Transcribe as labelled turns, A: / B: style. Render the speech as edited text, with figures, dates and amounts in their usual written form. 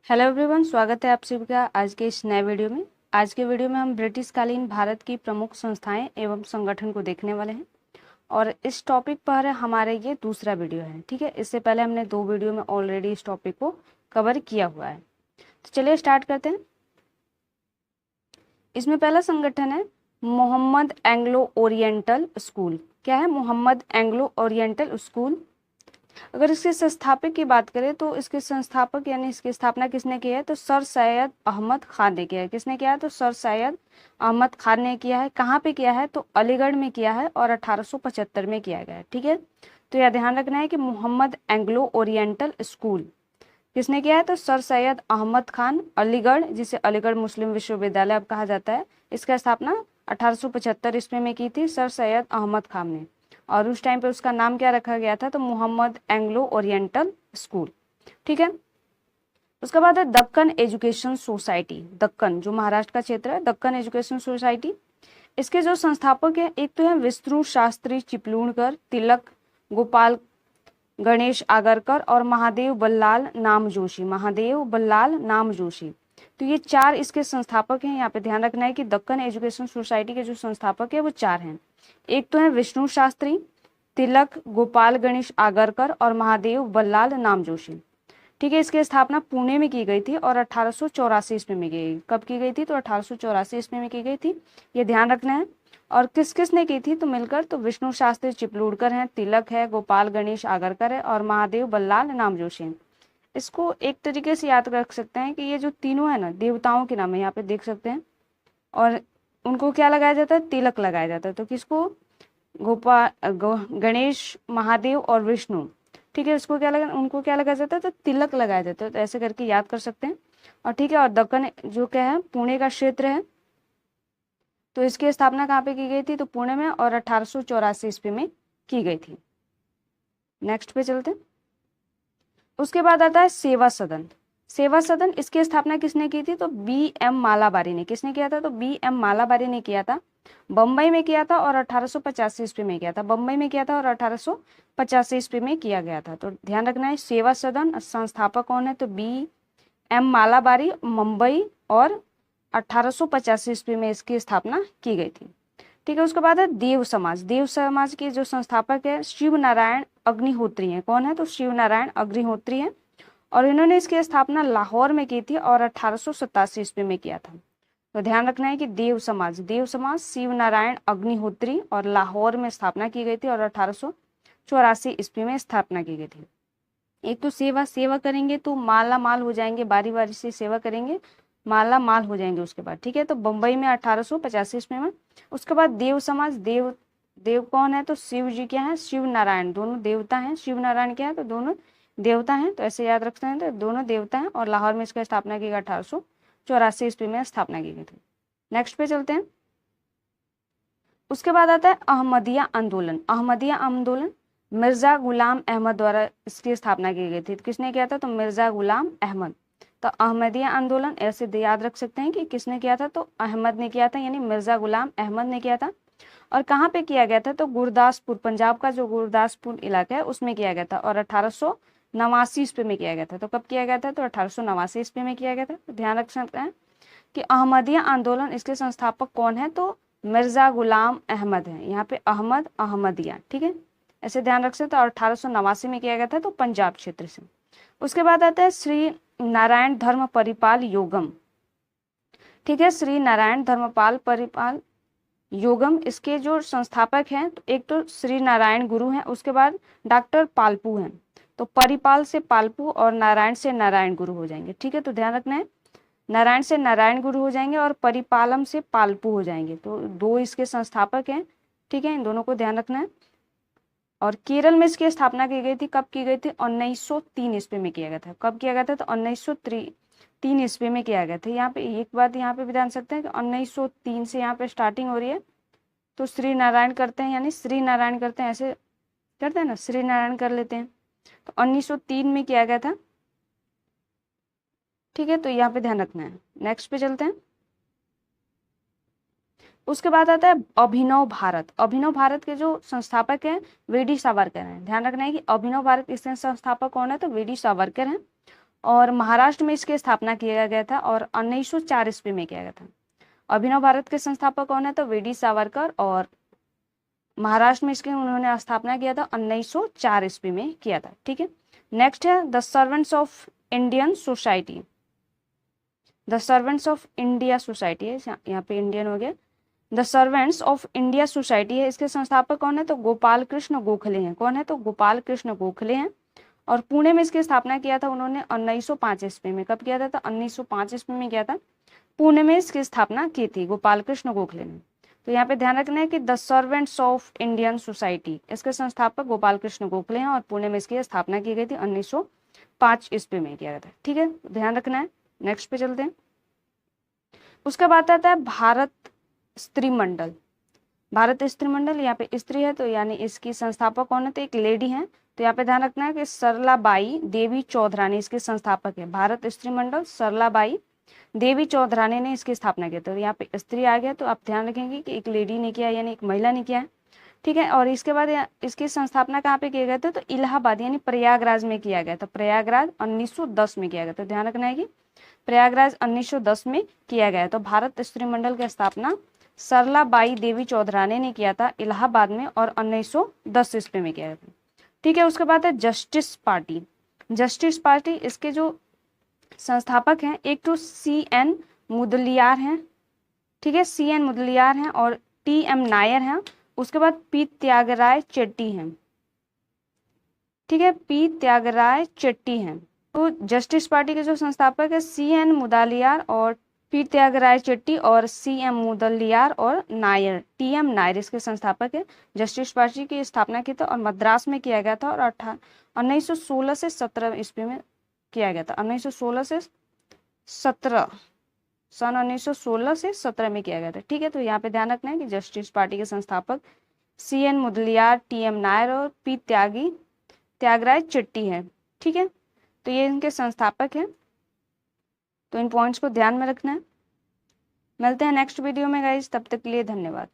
A: Hello everyone, स्वागत है आप सभी का आज के इस नए वीडियो में। आज के वीडियो में हम ब्रिटिश कालीन भारत की प्रमुख संस्थाएं एवं संगठन को देखने वाले हैं और इस टॉपिक पर हमारे ये दूसरा वीडियो है। ठीक है, इससे पहले हमने 2 वीडियो में ऑलरेडी इस टॉपिक को कवर किया हुआ है। तो चलिए स्टार्ट करते हैं। इसमें पहला संगठन है मोहम्मद एंग्लो ओरिएंटल स्कूल। क्या है? Mohammad Anglo oriental school. अगर इसके संस्थापक की बात करें तो इसके संस्थापक यानी इसकी स्थापना किसने की है? तो सर सैयद अहमद खान ने किया है। किसने किया है? तो सर सैयद अहमद खान ने किया है। कहाँ पे किया है? तो अलीगढ़ में किया है और 1875 में किया गया है। ठीक है, तो यह ध्यान रखना है कि मोहम्मद एंग्लो ओरिएंटल स्कूल किसने किया है? तो सर सैयद अहमद खान, अलीगढ़, जिसे अलीगढ़ मुस्लिम विश्वविद्यालय अब कहा जाता है, इसका स्थापना 1875 ईस्वी में की थी सर सैयद अहमद खान ने। और उस टाइम पे उसका नाम क्या रखा गया था? तो मोहम्मद एंग्लो ओरिएंटल स्कूल। ठीक है, उसके बाद है दक्कन एजुकेशन सोसाइटी। दक्कन जो महाराष्ट्र का क्षेत्र है, दक्कन एजुकेशन सोसाइटी। इसके जो संस्थापक हैं, एक तो है विष्णु शास्त्री चिपलूणकर, तिलक गोपाल गणेश आगरकर और महादेव बल्लाल नाम जोशी। महादेव बल्लाल नाम जोशी, तो ये 4 इसके संस्थापक हैं। यहाँ पे ध्यान रखना है कि दक्कन एजुकेशन सोसाइटी के जो संस्थापक है वो 4 हैं। एक तो है विष्णु शास्त्री, तिलक गोपाल गणेश आगरकर और महादेव बल्लाल नाम जोशी। ठीक है, इसकी स्थापना पुणे में की गई थी और 1884 ईस्वी में की गई। कब की गई थी? तो 1884 ईस्वी में की गई थी, ये ध्यान रखना है। और किस किस ने की थी? तो मिलकर, तो विष्णु शास्त्री चिपलूणकर हैं, तिलक है, गोपाल गणेश आगरकर है और महादेव बल्लाल नाम जोशी। इसको एक तरीके से याद रख सकते हैं कि ये जो तीनों है ना, देवताओं के नाम है, यहाँ पे देख सकते हैं। और उनको क्या लगाया जाता है? तिलक लगाया जाता है। तो किसको? गणेश, महादेव और विष्णु। ठीक है, उसको क्या लगा, उनको क्या लगाया जाता है? तो तिलक लगाया जाता है। तो ऐसे करके याद कर सकते हैं। और ठीक है, और दक्कन जो क्या है, पुणे का क्षेत्र है, तो इसकी स्थापना कहाँ पे की गई थी? तो पुणे में, और 1884 ईस्वी में की गई थी। नेक्स्ट पे चलते हैं। उसके बाद आता है सेवा सदन। सेवा सदन, इसकी स्थापना किसने की थी? तो B.M. मालाबारी ने। किसने किया था? तो B.M. मालाबारी ने किया था। बम्बई में किया था और 1885 ईस्वी में किया था। बम्बई में किया था और 1885 ईस्वी में किया गया था। तो ध्यान रखना है, सेवा सदन संस्थापक कौन है? तो B.M. मालाबारी, मुंबई, और 1885 ईस्वी में इसकी स्थापना की गई थी। ठीक है, उसके बाद है देव समाज। देव समाज के जो संस्थापक है शिव नारायण अग्निहोत्री हैं। कौन है? तो शिव नारायण अग्निहोत्री हैं और इन्होंने इसकी स्थापना लाहौर में की थी और 1887 ईस्वी में किया था। तो ध्यान रखना है कि देव समाज शिव नारायण अग्निहोत्री और लाहौर में स्थापना की गई थी और 1884 ईस्वी में स्थापना की गई थी। एक तो सेवा करेंगे तो माला माल हो जाएंगे, बारी बारी से सेवा करेंगे, माला माल हो जाएंगे उसके बाद। ठीक है, तो बम्बई में 1885 ईस्वी में। उसके बाद देव समाज, देव कौन है? तो शिव जी क्या है? शिव नारायण, दोनों देवता हैं। शिव नारायण क्या है? तो दोनों देवता हैं। तो ऐसे याद रखते हैं, तो दोनों देवता हैं और लाहौर में इसका स्थापना की गई 1884 ईस्वी में स्थापना की गई थी। नेक्स्ट पे चलते हैं। उसके बाद आता है अहमदिया आंदोलन। अहमदिया आंदोलन मिर्जा गुलाम अहमद द्वारा इसकी स्थापना की गई थी। किसने किया था? तो मिर्जा गुलाम अहमद। तो अहमदिया आंदोलन ऐसे याद रख सकते हैं कि किसने किया था? तो अहमद ने किया था, यानी मिर्जा गुलाम अहमद ने किया था। और कहाँ पे किया गया था? तो गुरदासपुर, पंजाब का जो गुरदासपुर इलाका है उसमें किया गया था और 1889 ईस्वी में किया गया था। तो कब किया गया था? तो 1889 ईस्वी में किया गया था। तो ध्यान रख सकते हैं कि अहमदिया आंदोलन, इसके संस्थापक कौन है? तो मिर्जा गुलाम अहमद है। यहाँ पे अहमद, अहमदिया। ठीक है, ऐसे ध्यान रख सकते हैं। और 1889 में किया गया था, तो पंजाब क्षेत्र से। उसके बाद आता है श्री नारायण धर्म परिपाल योगम। ठीक है, श्री नारायण धर्मपाल परिपाल योगम, इसके जो संस्थापक हैं, तो एक तो श्री नारायण गुरु हैं, उसके बाद डॉक्टर पालपू हैं। तो परिपाल से पालपू और नारायण से नारायण गुरु हो जाएंगे। ठीक है, तो ध्यान रखना है, नारायण से नारायण गुरु हो जाएंगे और परिपालम से पालपू हो जाएंगे। तो 2 इसके संस्थापक हैं। ठीक है, इन दोनों को ध्यान रखना है। और केरल में इसकी स्थापना की गई थी। कब की गई थी? 1903 ईस्वी में किया गया था। कब किया गया था? तो 1903 ईस्वी में किया गया था। यहाँ पे एक बात यहाँ पे भी ध्यान सकते हैं कि 1903 से यहाँ पे स्टार्टिंग हो रही है, तो श्री नारायण करते हैं, यानी श्री नारायण करते हैं, ऐसे करते हैं ना, श्री नारायण कर लेते हैं। तो 1903 में किया गया था। ठीक है, तो यहाँ पे ध्यान रखना है। नेक्स्ट पे चलते हैं। उसके बाद आता है अभिनव भारत। अभिनव भारत के जो संस्थापक हैं वी डी सावरकर हैं। ध्यान रखना है कि अभिनव भारत इसके संस्थापक कौन है? तो वी डी सावरकर हैं। और महाराष्ट्र में इसकी स्थापना किया गया था और 1904 ईस्वी में किया गया था। अभिनव भारत के संस्थापक कौन है? तो वीडी सावरकर, और महाराष्ट्र में इसकी उन्होंने स्थापना किया था 1904 ईस्वी में किया था। ठीक है, नेक्स्ट है the servants of Indian society. The servants of India society है, यहाँ पे इंडियन हो गया। The servants of India society है, इसके संस्थापक कौन है? तो गोपाल कृष्ण गोखले हैं। कौन है? तो गोपाल कृष्ण गोखले हैं। और पुणे में इसकी स्थापना किया था उन्होंने 1905 ईस्वी में। कब किया था? तो 1905 ईस्वी में किया था। पुणे में इसकी स्थापना की थी गोपाल कृष्ण गोखले ने। तो यहाँ पे ध्यान रखना है कि the servants of Indian society, इसके संस्थापक गोपाल कृष्ण गोखले हैं और पुणे में इसकी स्थापना की गई थी 1905 ईस्वी में किया गया था। ठीक है, ध्यान रखना है। नेक्स्ट पे चलते हैं। उसके बाद आता है भारत स्त्री मंडल। भारत स्त्री मंडल, यहाँ पे स्त्री है तो यानी इसकी संस्थापक कौन है? तो एक लेडी है। तो यहाँ पे ध्यान रखना है कि सरलाबाई देवी चौधरानी इसके संस्थापक है। भारत स्त्री मंडल सरलाबाई देवी चौधरानी ने इसकी स्थापना की। तो यहाँ पे स्त्री आ गया तो आप ध्यान रखेंगे कि एक लेडी ने किया यानी एक महिला ने किया है। ठीक है, और इसके बाद इसकी स्थापना कहाँ पे किया गया था? तो इलाहाबाद यानी प्रयागराज में किया गया था। प्रयागराज 1910 में किया गया। तो ध्यान रखना है कि प्रयागराज 1910 में किया गया। तो भारत स्त्री मंडल की स्थापना सरलाबाई देवी चौधरानी ने किया था इलाहाबाद में और 1910 ईस्वी में किया गया था। ठीक है, उसके बाद है जस्टिस पार्टी। जस्टिस पार्टी, इसके जो संस्थापक हैं एक तो CN मुदलियार हैं। ठीक है, CN मुदलियार हैं और TM नायर हैं। उसके बाद P त्यागराय चेट्टी हैं। ठीक है, P त्यागराय चेट्टी हैं। तो जस्टिस पार्टी के जो संस्थापक है CN मुदलियार और P त्यागराय चेट्टी और CM मुदलियार और नायर, TM नायर इसके संस्थापक है। जस्टिस पार्टी की स्थापना की थी और मद्रास में किया गया था और 1916 से 17 ईस्वी में किया गया था। 1916 से 17 सन 1916 से 17 में किया गया था। ठीक है, तो यहाँ पे ध्यान रखना है कि जस्टिस पार्टी के संस्थापक CN मुदलियार, TM नायर और P त्यागराय चेट्टी है। ठीक है, तो ये इनके संस्थापक हैं। तो इन पॉइंट्स को ध्यान में रखना है। मिलते हैं नेक्स्ट वीडियो में गाइस, तब तक के लिए धन्यवाद।